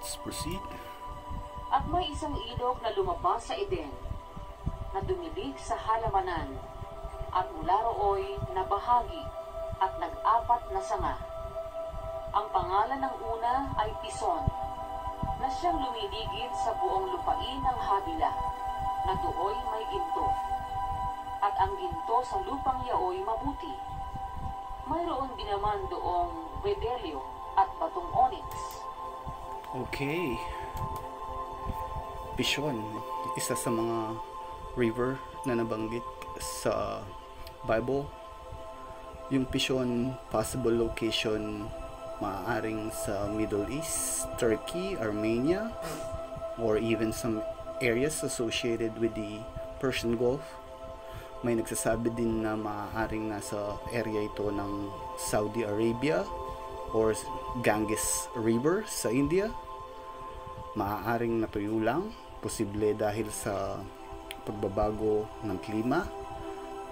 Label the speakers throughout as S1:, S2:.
S1: Let's proceed.
S2: At may isang ilog na lumabas sa Eden, na dumilig sa halamanan, at mula rooy nabahagi at nag-apat na sanga. Ang pangalan ng una ay Pison, na siyang lumiligid sa buong lupain ng Habila, na dooy may ginto. At ang ginto sa lupang yaoy mabuti. Mayroon din naman doong bedelyo at batong onyx.
S1: Okay. Pishon, isa sa mga river na nabanggit sa Bible. Yung Pishon, possible location maaaring sa Middle East, Turkey, Armenia, or even some areas associated with the Persian Gulf. May nagsasabi din na maaaring nasa area ito ng Saudi Arabia or Ganges River sa India. Maaaring natuyo lang, posible dahil sa pagbabago ng klima.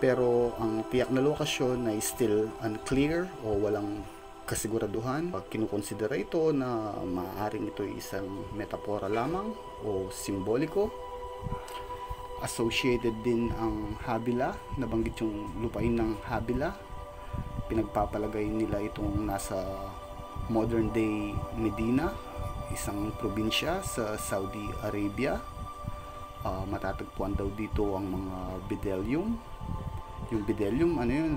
S1: Pero ang tiyak na lokasyon ay still unclear o walang kasiguraduhan. Kinukonsidera ito na maaaring ito ay isang metapora lamang o simboliko. Associated din ang Habila, nabanggit yung lupain ng Habila. Pinagpapalagay nila itong nasa modern day Medina, isang probinsya sa Saudi Arabia. Matatagpuan daw dito ang mga bdellium. Yung bdellium, ano yun,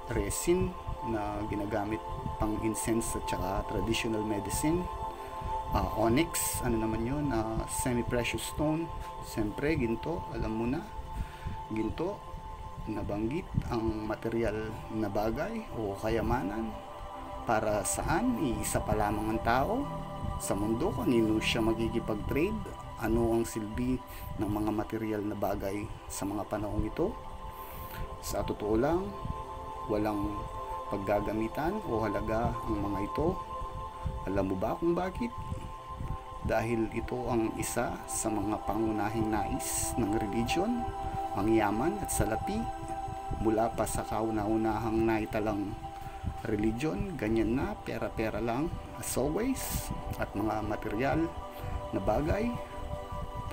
S1: resin na ginagamit pang incense at saka traditional medicine. Onyx, ano naman yun, semi-precious stone. Siyempre, ginto, alam mo na, ginto, nabanggit ang material na bagay o kayamanan. Para saan? Iisa pa lamang ang tao sa mundo. Kanino siya magkikipag-trade? Ano ang silbi ng mga material na bagay sa mga panahong ito? Sa totoo lang, walang paggagamitan o halaga ang mga ito. Alam mo ba kung bakit? Dahil ito ang isa sa mga pangunahing nais ng religion, ang yaman at salapi. Mula pa sa kauna-unahang naitalang religion, ganyan na, pera-pera lang as always, at mga material na bagay.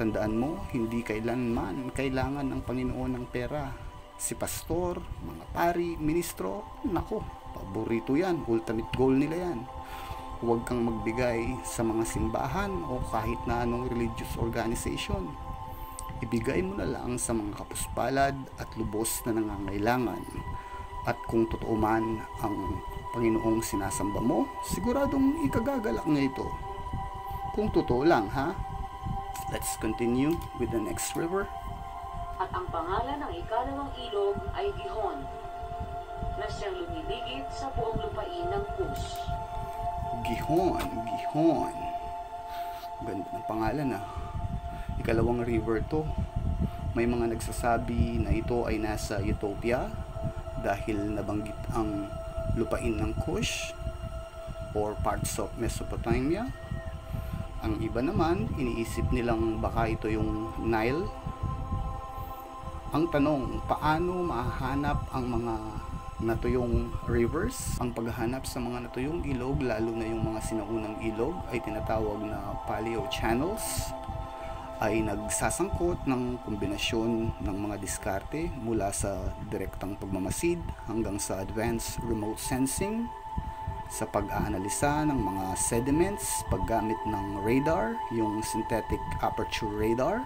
S1: Tandaan mo, hindi kailanman kailangan ng Panginoon ng pera. Si pastor, mga pari, ministro, nako, paborito yan, ultimate goal nila yan. Huwag kang magbigay sa mga simbahan o kahit na anong religious organization. Ibigay mo na lang sa mga kapuspalad at lubos na nangangailangan. At kung totoo man ang Panginoong sinasamba mo, siguradong ikagagalak niya ito. Kung totoo lang, ha? Let's continue with the next river.
S2: At ang pangalan ng ikalawang ilog ay Gihon, na siyang lumiligid sa buong lupain ng Kush.
S1: Gihon, Gihon. Ganda ng pangalan, Ikalawang river to. May mga nagsasabi na ito ay nasa Ethiopia dahil nabanggit ang lupain ng Kush or parts of Mesopotamia. Ang iba naman, iniisip nilang baka ito yung Nile. Ang tanong, paano mahahanap ang mga natuyong rivers? Ang paghahanap sa mga natuyong ilog, lalo na yung mga sinaunang ilog, ay tinatawag na paleo channels, ay nagsasangkot ng kombinasyon ng mga diskarte mula sa direktang pagmamasid hanggang sa advanced remote sensing, sa pag-aanalisa ng mga sediments, paggamit ng radar, yung synthetic aperture radar,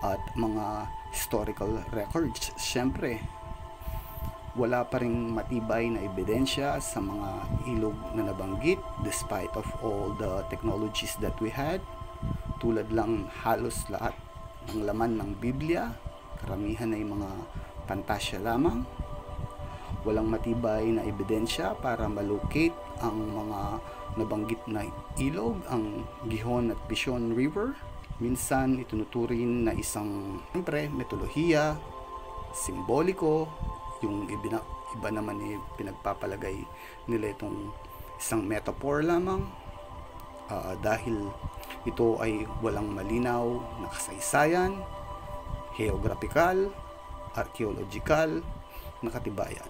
S1: at mga historical records. Siyempre, wala pa ring matibay na ebidensya sa mga ilog na nabanggit despite of all the technologies that we had. Tulad lang halos lahat ng laman ng Biblia, karamihan ay mga pantasya lamang. Walang matibay na ebidensya para malocate ang mga nabanggit na ilog, ang Gihon at Pishon River. Minsan itunuturing na isang metodolohiya, simboliko. Yung iba naman pinagpapalagay nila itong isang metaphor lamang, dahil ito ay walang malinaw na kasaysayan, geographical, archaeological na katibayan.